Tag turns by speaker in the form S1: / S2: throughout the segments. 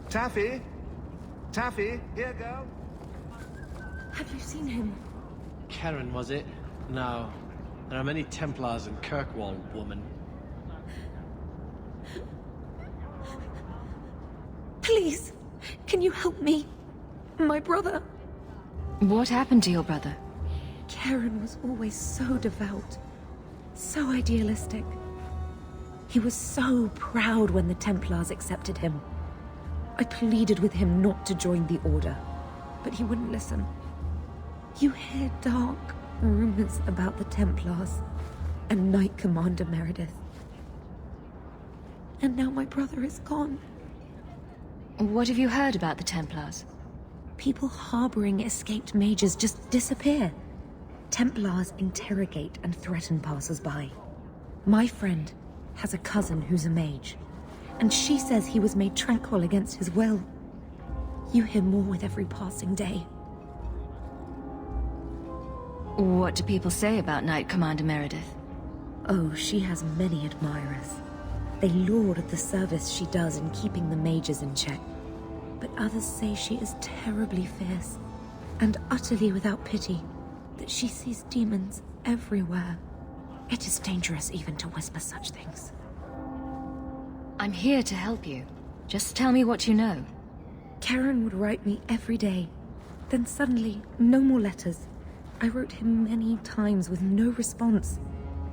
S1: Taffy? Taffy, here, girl.
S2: Have you seen him?
S3: Karen, was it? No. There are many Templars in Kirkwall, woman.
S2: Please, can you help me? My brother.
S4: What happened to your brother?
S2: Karen was always so devout, so idealistic. He was so proud when the Templars accepted him. I pleaded with him not to join the Order, but he wouldn't listen. You hear dark rumors about the Templars and Knight Commander Meredith. And now my brother is gone.
S4: What have you heard about the Templars?
S2: People harboring escaped mages just disappear. Templars interrogate and threaten passers-by. My friend has a cousin who's a mage, and she says he was made tranquil against his will. You hear more with every passing day.
S4: What do people say about Knight Commander Meredith?
S2: Oh, she has many admirers. They laud the service she does in keeping the mages in check. But others say she is terribly fierce, and utterly without pity, that she sees demons everywhere. It is dangerous even to whisper such things.
S4: I'm here to help you. Just tell me what you know.
S2: Karen would write me every day. Then suddenly, no more letters. I wrote him many times with no response.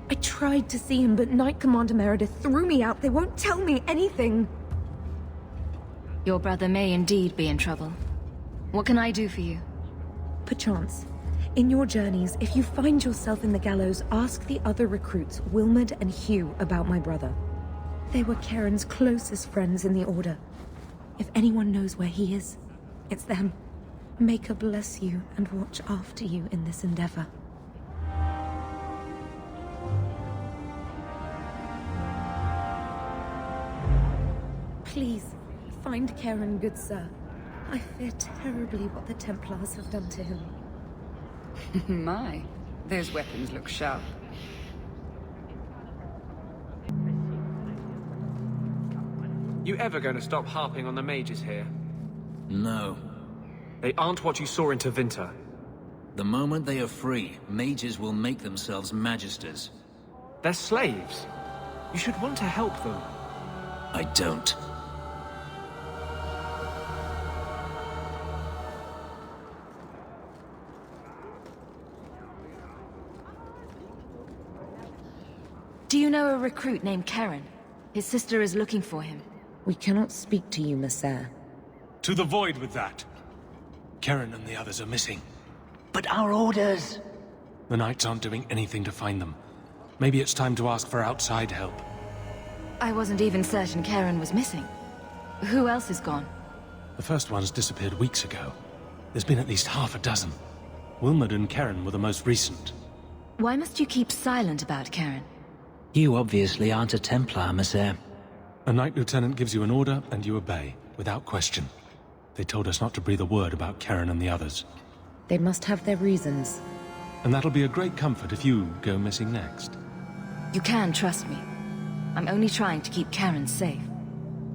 S2: I tried to see him, but Knight Commander Meredith threw me out. They won't tell me anything.
S4: Your brother may indeed be in trouble. What can I do for you?
S2: Perchance. In your journeys, if you find yourself in the gallows, ask the other recruits, Wilmerd and Hugh, about my brother. They were Karen's closest friends in the Order. If anyone knows where he is, it's them. Maker bless you and watch after you in this endeavor. Please, find Karen, good sir. I fear terribly what the Templars have done to him.
S5: My, those weapons look sharp.
S6: You ever going to stop harping on the mages here?
S7: No.
S6: They aren't what you saw in Tevinter.
S7: The moment they are free, mages will make themselves magisters.
S6: They're slaves. You should want to help them.
S7: I don't.
S4: Do you know a recruit named Karen? His sister is looking for him.
S2: We cannot speak to you, Messer.
S8: To the void with that. Karen and the others are missing.
S7: But our orders!
S8: The Knights aren't doing anything to find them. Maybe it's time to ask for outside help.
S4: I wasn't even certain Karen was missing. Who else is gone?
S8: The first ones disappeared weeks ago. There's been at least half a dozen. Wilmerd and Karen were the most recent.
S4: Why must you keep silent about Karen?
S7: You obviously aren't a Templar, Messer.
S8: A Knight Lieutenant gives you an order and you obey, without question. They told us not to breathe a word about Karen and the others.
S2: They must have their reasons.
S8: And that'll be a great comfort if you go missing next.
S4: You can trust me. I'm only trying to keep Karen safe.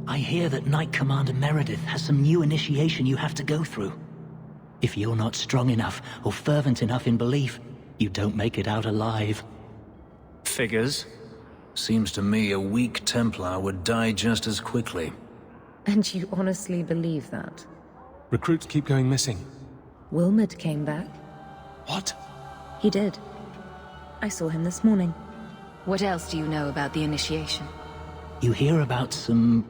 S7: I hear that Knight Commander Meredith has some new initiation you have to go through. If you're not strong enough or fervent enough in belief, you don't make it out alive.
S6: Figures.
S7: Seems to me a weak Templar would die just as quickly.
S2: And you honestly believe that?
S8: Recruits keep going missing.
S2: Wilmerd came back.
S8: What?
S2: He did. I saw him this morning.
S4: What else do you know about the initiation?
S7: You hear about some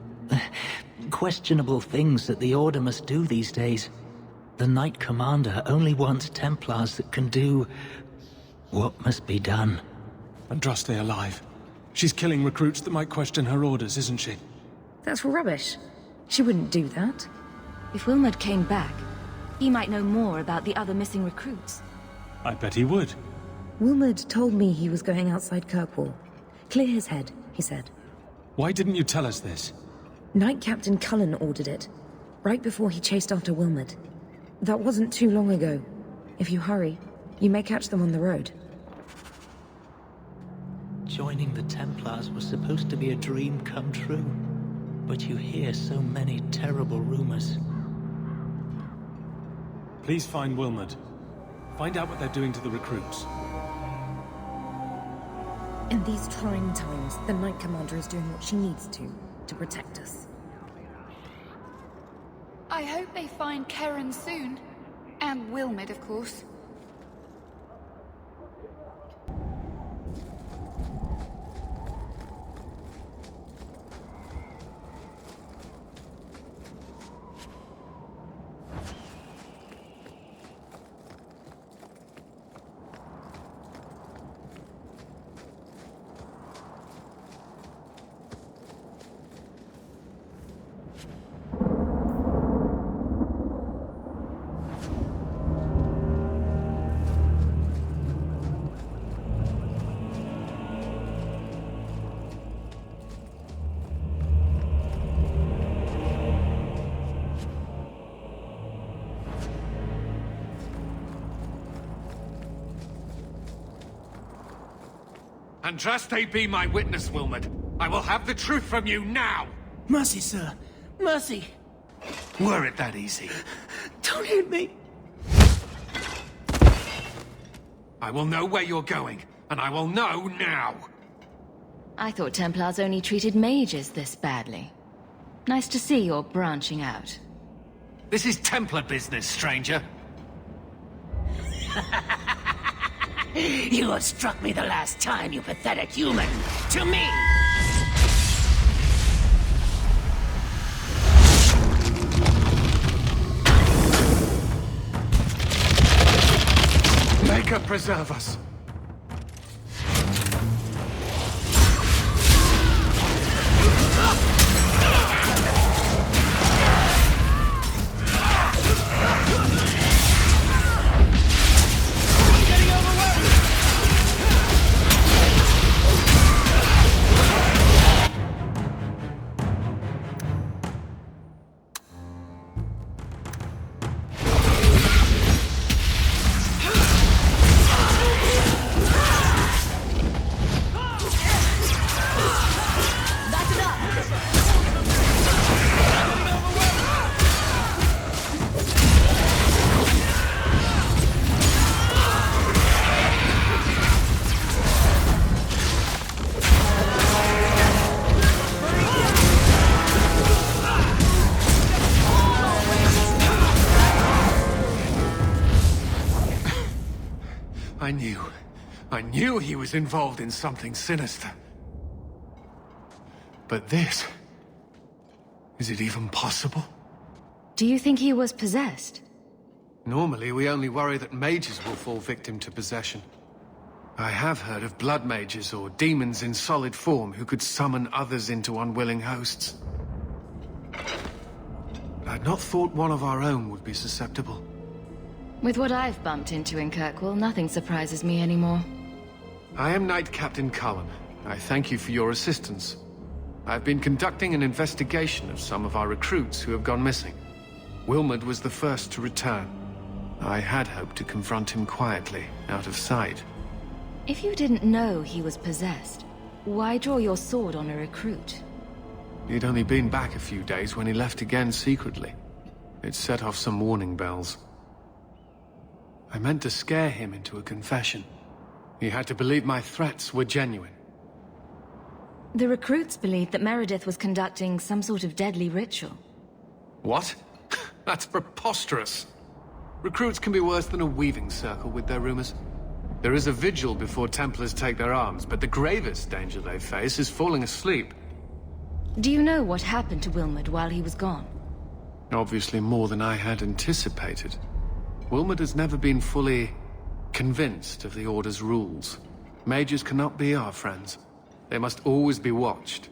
S7: questionable things that the Order must do these days. The Knight Commander only wants Templars that can do what must be done.
S8: Andraste alive. She's killing recruits that might question her orders, isn't she?
S2: That's rubbish. She wouldn't do that.
S4: If Wilmerd came back, he might know more about the other missing recruits.
S8: I bet he would.
S2: Wilmerd told me he was going outside Kirkwall. Clear his head, he said.
S8: Why didn't you tell us this?
S2: Knight Captain Cullen ordered it, right before he chased after Wilmerd. That wasn't too long ago. If you hurry, you may catch them on the road.
S7: Joining the Templars was supposed to be a dream come true. but you hear so many terrible rumors.
S8: Please find Wilmot. Find out what they're doing to the recruits.
S2: In these trying times, the Knight Commander is doing what she needs to protect us.
S5: I hope they find Karen soon. And Wilmot, of course.
S9: Andraste be my witness, Wilmot. I will have the truth from you now!
S10: Mercy, sir. Mercy.
S9: Were it that easy?
S10: Don't hit me.
S9: I will know where you're going, and I will know now!
S4: I thought Templars only treated mages this badly. Nice to see you're branching out.
S9: This is Templar business, stranger.
S10: You have struck me the last time, you pathetic human. To me!
S9: Maker preserve us. I knew he was involved in something sinister. But this... is it even possible?
S4: Do you think he was possessed?
S9: Normally, we only worry that mages will fall victim to possession. I have heard of blood mages or demons in solid form who could summon others into unwilling hosts. I'd not thought one of our own would be susceptible.
S4: With what I've bumped into in Kirkwall, nothing surprises me anymore.
S9: I am Knight Captain Cullen. I thank you for your assistance. I've been conducting an investigation of some of our recruits who have gone missing. Wilmot was the first to return. I had hoped to confront him quietly, out of sight.
S4: If you didn't know he was possessed, why draw your sword on a recruit?
S9: He'd only been back a few days when he left again secretly. It set off some warning bells. I meant to scare him into a confession. He had to believe my threats were genuine.
S4: The recruits believed that Meredith was conducting some sort of deadly ritual.
S9: What? That's preposterous. Recruits can be worse than a weaving circle with their rumors. There is a vigil before Templars take their arms, but the gravest danger they face is falling asleep.
S4: Do you know what happened to Wilmot while he was gone?
S9: Obviously more than I had anticipated. Wilmot has never been fully convinced of the Order's rules. Mages cannot be our friends. They must always be watched.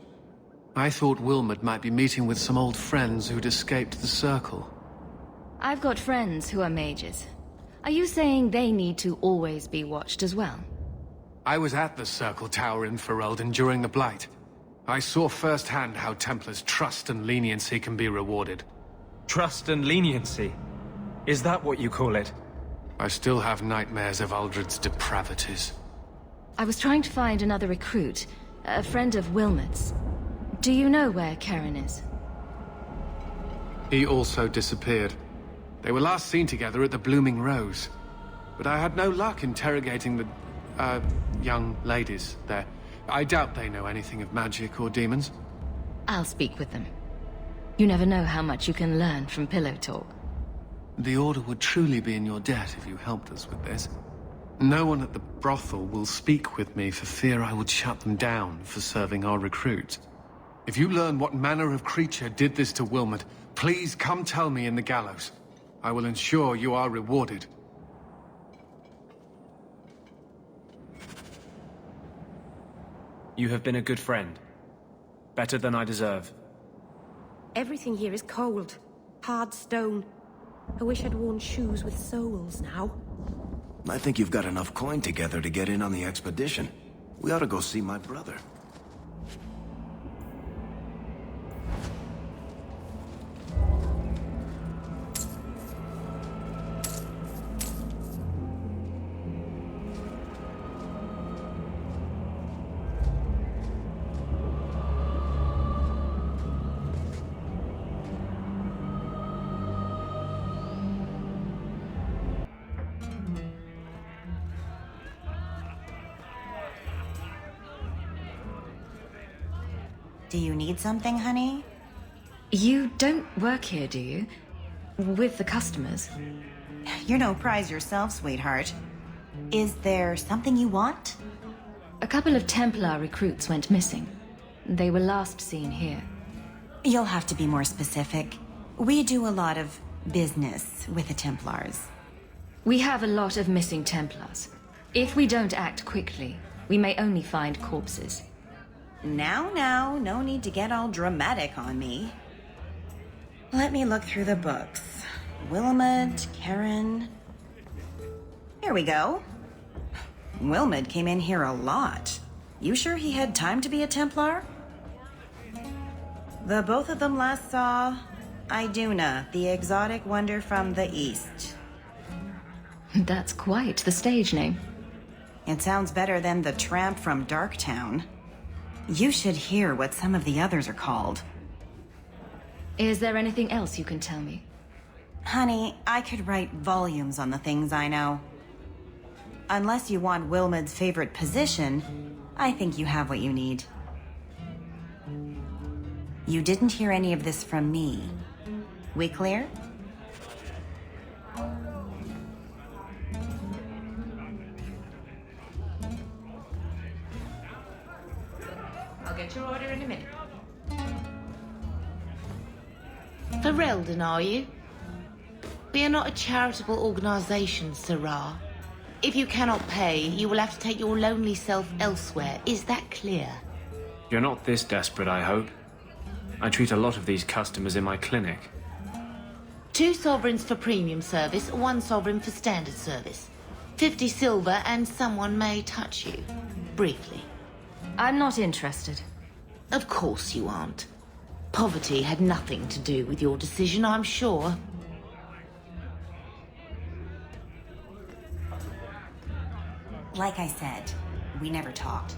S9: I thought Wilmot might be meeting with some old friends who'd escaped the Circle.
S4: I've got friends who are mages. Are you saying they need to always be watched as well?
S9: I was at the Circle Tower in Ferelden during the Blight. I saw firsthand how Templars' trust and leniency can be rewarded.
S6: Trust and leniency? Is that what you call it?
S9: I still have nightmares of Uldred's depravities.
S4: I was trying to find another recruit, a friend of Wilmot's. Do you know where Karen is?
S9: He also disappeared. They were last seen together at the Blooming Rose. But I had no luck interrogating the, young ladies there. I doubt they know anything of magic or demons.
S4: I'll speak with them. You never know how much you can learn from pillow talk.
S9: The Order would truly be in your debt if you helped us with this. No one at the brothel will speak with me for fear I would shut them down for serving our recruits. If you learn what manner of creature did this to Wilmot, please come tell me in the gallows. I will ensure you are rewarded.
S6: You have been a good friend. Better than I deserve.
S2: Everything here is cold. Hard stone. I wish I'd worn shoes with soles now.
S11: I think you've got enough coin together to get in on the expedition. We ought to go see my brother.
S12: Do you need something, honey?
S4: You don't work here, do you? With the customers?
S12: You're no prize yourself, sweetheart. Is there something you want?
S4: A couple of Templar recruits went missing. They were last seen here.
S12: You'll have to be more specific. We do a lot of business with the Templars.
S4: We have a lot of missing Templars. If we don't act quickly, we may only find corpses.
S12: Now, no need to get all dramatic on me. Let me look through the books. Wilmot, Karen... Here we go. Wilmot came in here a lot. You sure he had time to be a Templar? The both of them last saw Iduna, the exotic wonder from the east.
S4: That's quite the stage name.
S12: It sounds better than the tramp from Darktown. You should hear what some of the others are called.
S4: Is there anything else you can tell me?
S12: Honey, I could write volumes on the things I know. Unless you want Wilmot's favorite position, I think you have what you need. You didn't hear any of this from me. We clear?
S13: I'll get your order in a minute.
S14: Ferelden, are you? We are not a charitable organisation, Sirrah. If you cannot pay, you will have to take your lonely self elsewhere. Is that clear?
S6: You're not this desperate, I hope. I treat a lot of these customers in my clinic.
S14: 2 sovereigns for premium service, 1 sovereign for standard service. 50 silver and someone may touch you. Briefly.
S4: I'm not interested.
S14: Of course you aren't. Poverty had nothing to do with your decision, I'm sure.
S12: Like I said, we never talked.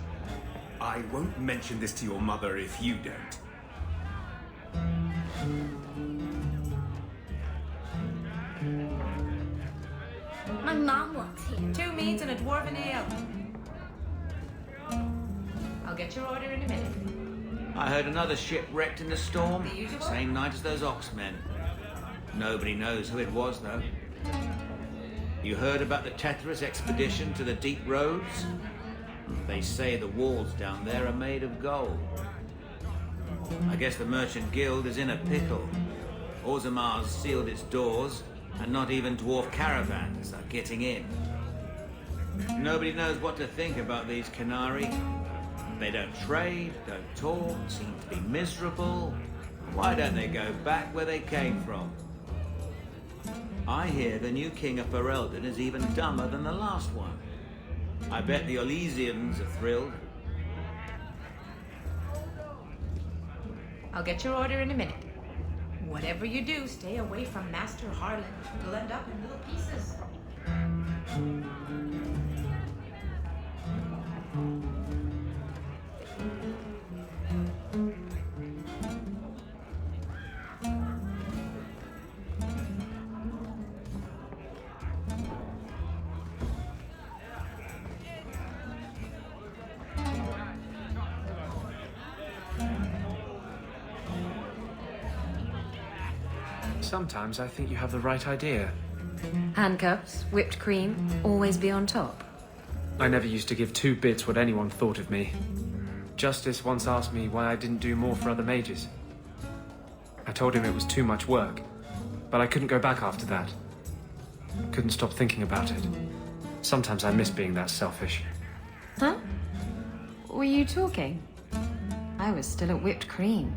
S11: I won't mention this to your mother if you don't.
S13: My mom works here. 2 meats and a dwarven ale. I'll get your order in a minute.
S15: I heard another ship wrecked in the storm, the same night as those Oxmen. Nobody knows who it was, though. You heard about the Tethras expedition to the deep roads? They say the walls down there are made of gold. I guess the Merchant Guild is in a pickle. Orzamar's sealed its doors, and not even dwarf caravans are getting in. Nobody knows what to think about these Canary. They don't trade, don't talk, seem to be miserable. Why don't they go back where they came from? I hear the new king of Ferelden is even dumber than the last one. I bet the Orlesians are thrilled.
S13: I'll get your order in a minute. Whatever you do, stay away from Master Harlan. You'll end up in little pieces.
S6: Sometimes I think you have the right idea.
S2: Handcuffs, whipped cream, always be on top.
S6: I never used to give two bits what anyone thought of me. Justice once asked me why I didn't do more for other mages. I told him it was too much work, but I couldn't go back after that. Couldn't stop thinking about it. Sometimes I miss being that selfish.
S4: Huh? Were you talking? I was still at whipped cream.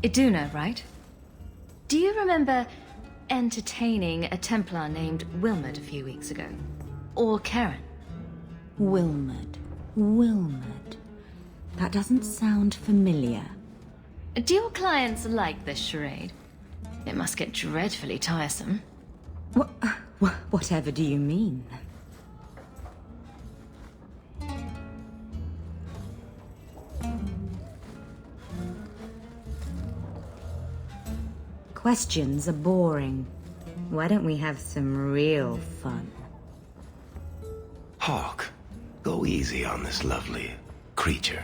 S4: Iduna, right? Do you remember entertaining a Templar named Wilmot a few weeks ago? Or Karen?
S2: Wilmot. That doesn't sound familiar.
S4: Do your clients like this charade? It must get dreadfully tiresome.
S2: Whatever do you mean? Questions are boring. Why don't we have some real fun?
S11: Hawke, go easy on this lovely creature.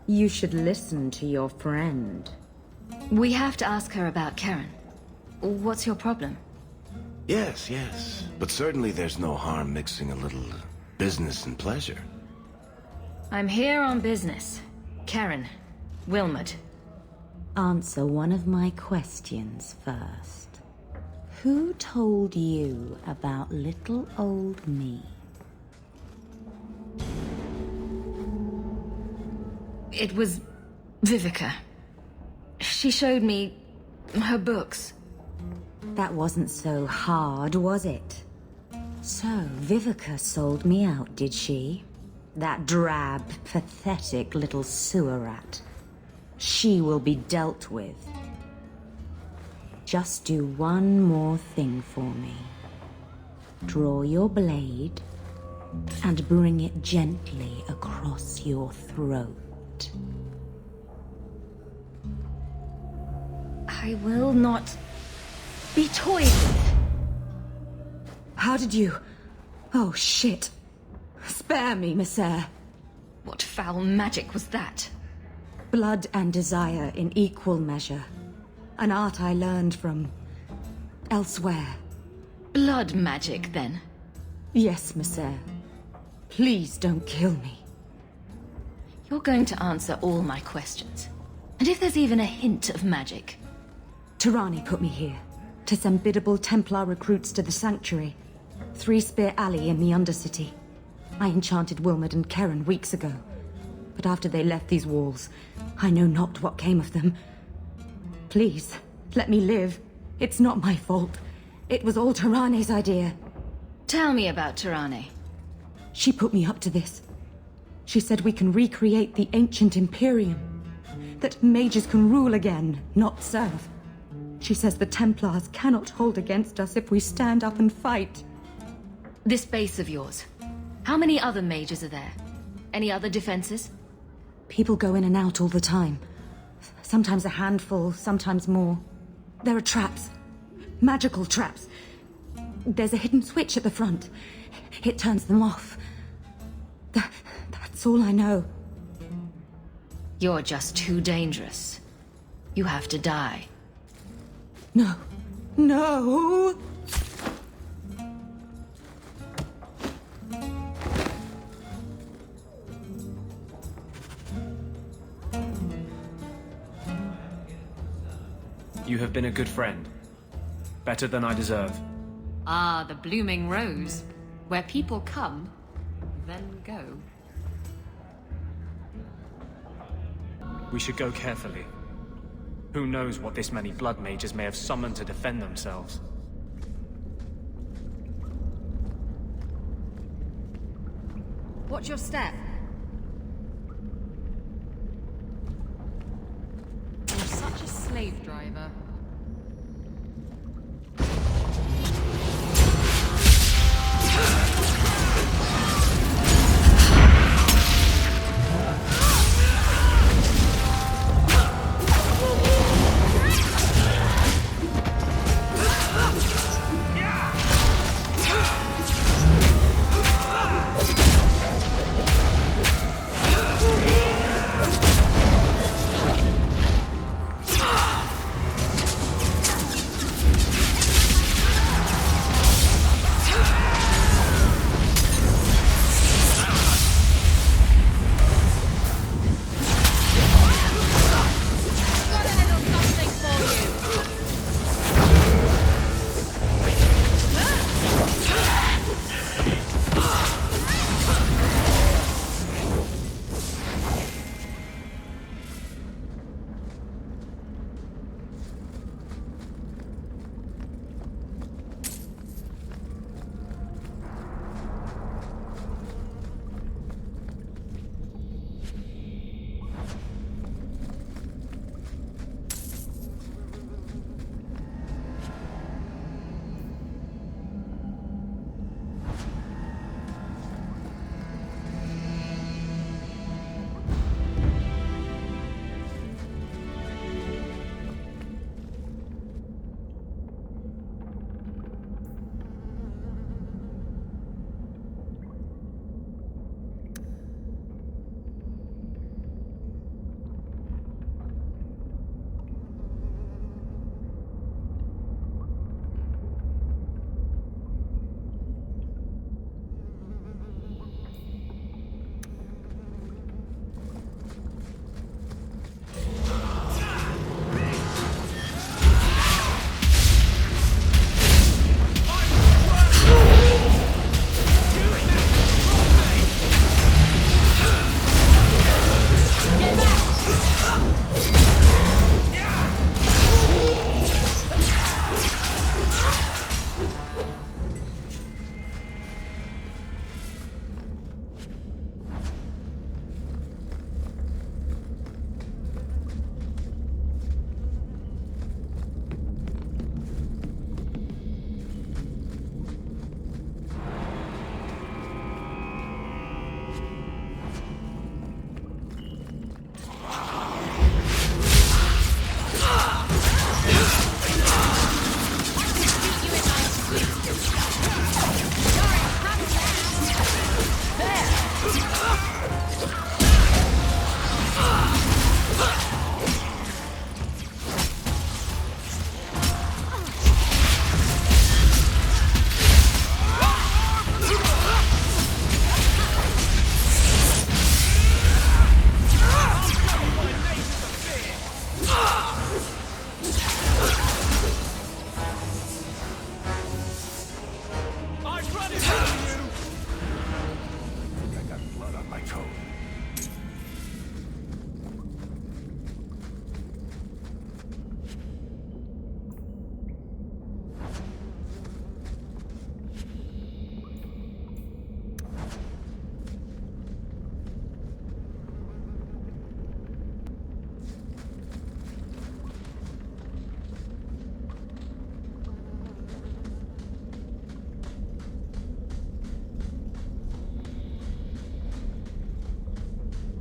S2: You should listen to your friend.
S4: We have to ask her about Karen. What's your problem?
S11: Yes. But certainly there's no harm mixing a little business and pleasure.
S4: I'm here on business. Karen. Wilmot.
S2: Answer one of my questions first. Who told you about little old me?
S4: It was Vivica. She showed me her books.
S2: That wasn't so hard, was it? So, Vivica sold me out, did she? That drab, pathetic little sewer rat. She will be dealt with. Just do one more thing for me. Draw your blade and bring it gently across your throat.
S4: I will not be toyed with.
S2: How did you... Oh, shit. Spare me, Messere.
S4: What foul magic was that?
S2: Blood and desire in equal measure. An art I learned from... elsewhere.
S4: Blood magic, then?
S2: Yes, Messere. Please don't kill me.
S4: You're going to answer all my questions. And if there's even a hint of magic...
S2: Tirani put me here, to send biddable Templar recruits to the Sanctuary. 3 Spear Alley in the Undercity. I enchanted Wilmot and Karen weeks ago. But after they left these walls, I know not what came of them. Please, let me live. It's not my fault. It was all Tirani's idea.
S4: Tell me about Tirani.
S2: She put me up to this. She said we can recreate the ancient Imperium. That mages can rule again, not serve. She says the Templars cannot hold against us if we stand up and fight.
S4: This base of yours, how many other mages are there? Any other defenses?
S2: People go in and out all the time. Sometimes a handful, sometimes more. There are traps. Magical traps. There's a hidden switch at the front. It turns them off. That's all I know.
S4: You're just too dangerous. You have to die.
S2: No. No!
S6: You have been a good friend. Better than I deserve.
S13: Ah, the blooming rose. Where people come, then go.
S6: We should go carefully. Who knows what this many blood mages may have summoned to defend themselves.
S13: Watch your step. You're such a slave driver.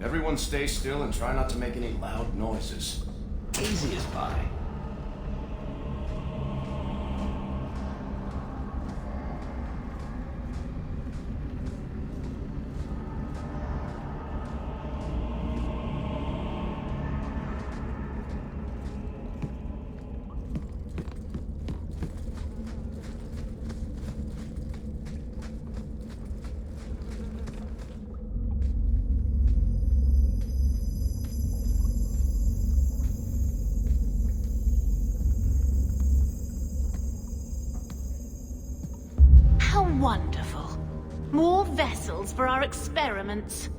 S11: Everyone stay still and try not to make any loud noises.
S10: Easy as pie.
S16: Wonderful. More vessels for our experiments.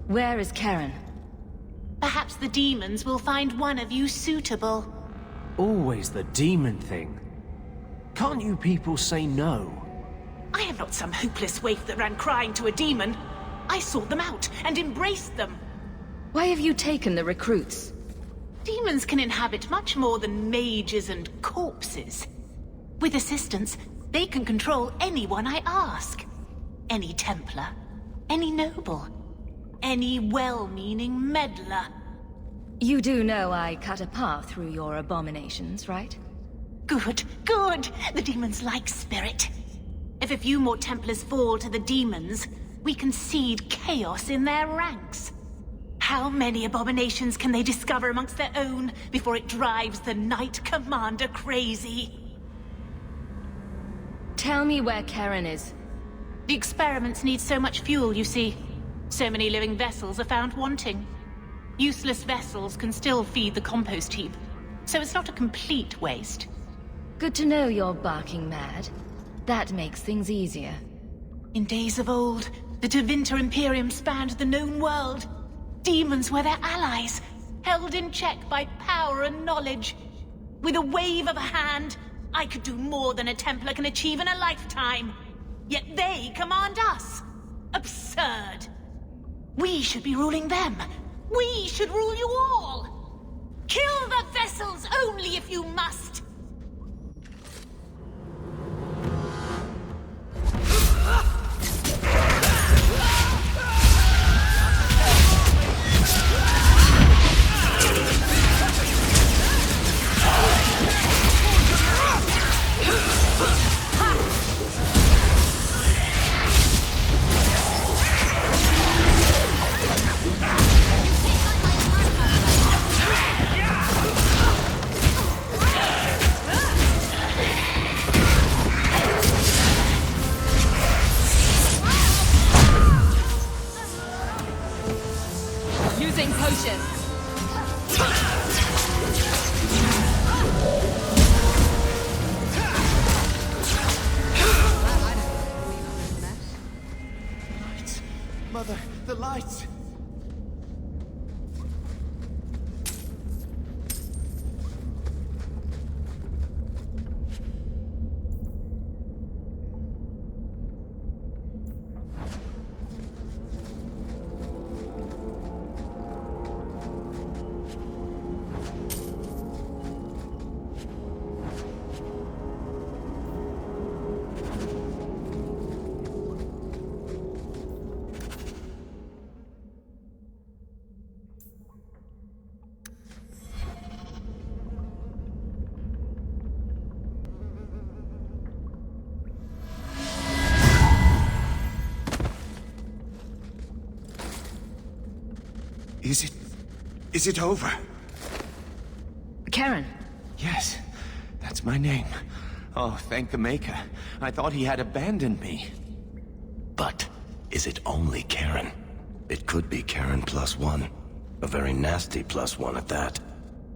S4: Where is Karen?
S16: Perhaps the demons will find one of you suitable.
S17: Always the demon thing. Can't you people say no?
S16: I am not some hopeless waif that ran crying to a demon. I sought them out and embraced them.
S4: Why have you taken the recruits?
S16: Demons can inhabit much more than mages and corpses. With assistance, they can control anyone I ask. Any Templar, any noble, any well-meaning meddler.
S4: You do know I cut a path through your abominations, right?
S16: Good, good. The demons like spirit. If a few more Templars fall to the demons, we can seed chaos in their ranks. How many abominations can they discover amongst their own before it drives the Knight Commander crazy?
S4: Tell me where Karen is.
S16: The experiments need so much fuel, you see. So many living vessels are found wanting. Useless vessels can still feed the compost heap, so it's not a complete waste.
S4: Good to know you're barking mad. That makes things easier.
S16: In days of old, the Tevinter Imperium spanned the known world. Demons were their allies, held in check by power and knowledge. With a wave of a hand, I could do more than a Templar can achieve in a lifetime. Yet they command us. Absurd. We should be ruling them. We should rule you all. Kill the vessels only if you must.
S11: Is it over?
S4: Karen.
S11: Yes, that's my name. Oh, thank the Maker. I thought he had abandoned me.
S18: But is it only Karen? It could be Karen +1. A very nasty +1 at that.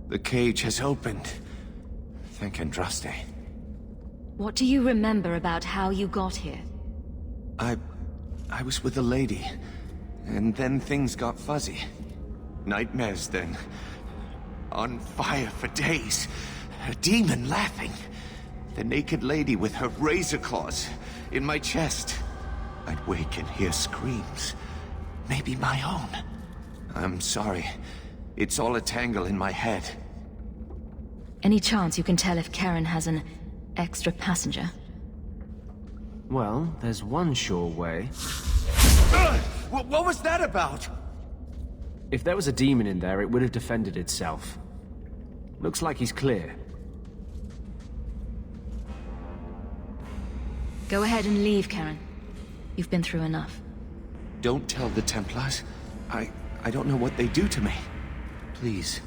S11: The cage has opened. Thank Andraste.
S4: What do you remember about how you got here?
S11: I was with a lady, and then things got fuzzy. Nightmares then. On fire for days. A demon laughing. The naked lady with her razor claws in my chest. I'd wake and hear screams. Maybe my own. I'm sorry. It's all a tangle in my head.
S4: Any chance you can tell if Karen has an extra passenger?
S17: Well, there's one sure way.
S11: What was that about?
S17: If there was a demon in there, it would have defended itself. Looks like he's clear.
S4: Go ahead and leave, Karen. You've been through enough.
S11: Don't tell the Templars. I don't know what they do to me. Please,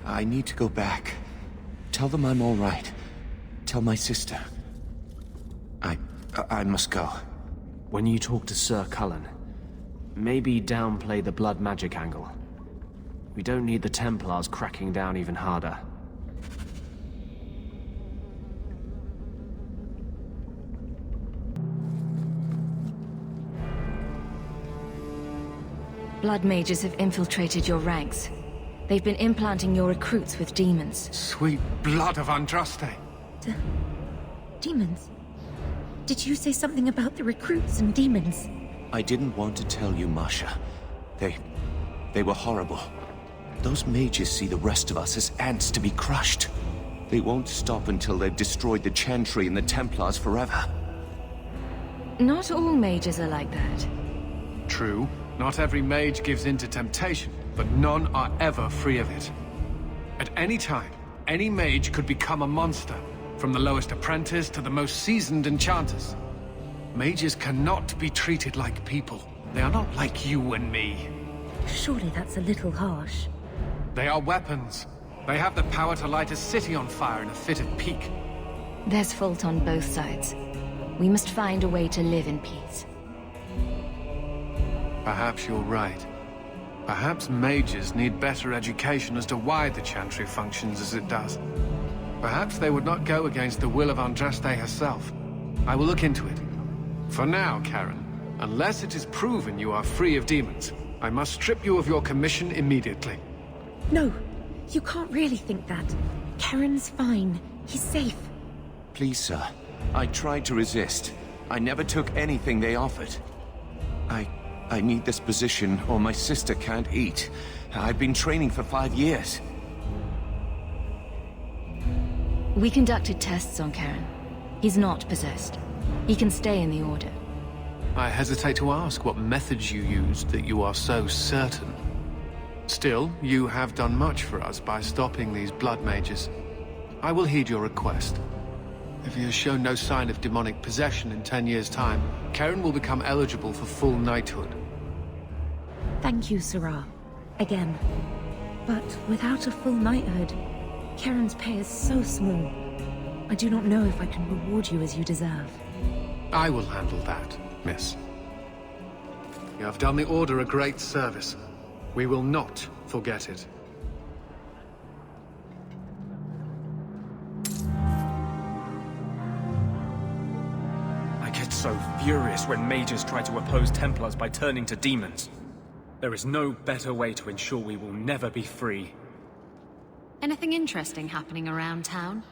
S11: I need to go back. Tell them I'm all right. Tell my sister. I must go.
S17: When you talk to Sir Cullen, maybe downplay the blood magic angle. We don't need the Templars cracking down even harder.
S4: Blood mages have infiltrated your ranks. They've been implanting your recruits with demons.
S9: Sweet blood of Andraste.
S2: Demons? Did you say something about the recruits and demons?
S11: I didn't want to tell you, Masha. They were horrible. Those mages see the rest of us as ants to be crushed. They won't stop until they've destroyed the Chantry and the Templars forever.
S4: Not all mages are like that.
S9: True. Not every mage gives in to temptation, but none are ever free of it. At any time, any mage could become a monster, from the lowest apprentice to the most seasoned enchanters. Mages cannot be treated like people. They are not like you and me.
S2: Surely that's a little harsh.
S9: They are weapons. They have the power to light a city on fire in a fit of pique.
S4: There's fault on both sides. We must find a way to live in peace.
S9: Perhaps you're right. Perhaps mages need better education as to why the Chantry functions as it does. Perhaps they would not go against the will of Andraste herself. I will look into it. For now, Karen, unless it is proven you are free of demons, I must strip you of your commission immediately.
S2: No, you can't really think that. Karen's fine. He's safe.
S11: Please, sir. I tried to resist. I never took anything they offered. I need this position, or my sister can't eat. I've been training for 5 years.
S4: We conducted tests on Karen. He's not possessed. He can stay in the Order.
S9: I hesitate to ask what methods you used that you are so certain. Still, you have done much for us by stopping these blood mages. I will heed your request. If he has shown no sign of demonic possession in 10 years' time, Karen will become eligible for full knighthood.
S2: Thank you, Sarah. Again. But without a full knighthood, Karen's pay is so small. I do not know if I can reward you as you deserve.
S9: I will handle that, miss. You have done the Order a great service. We will not forget it.
S6: I get so furious when mages try to oppose Templars by turning to demons. There is no better way to ensure we will never be free.
S19: Anything interesting happening around town?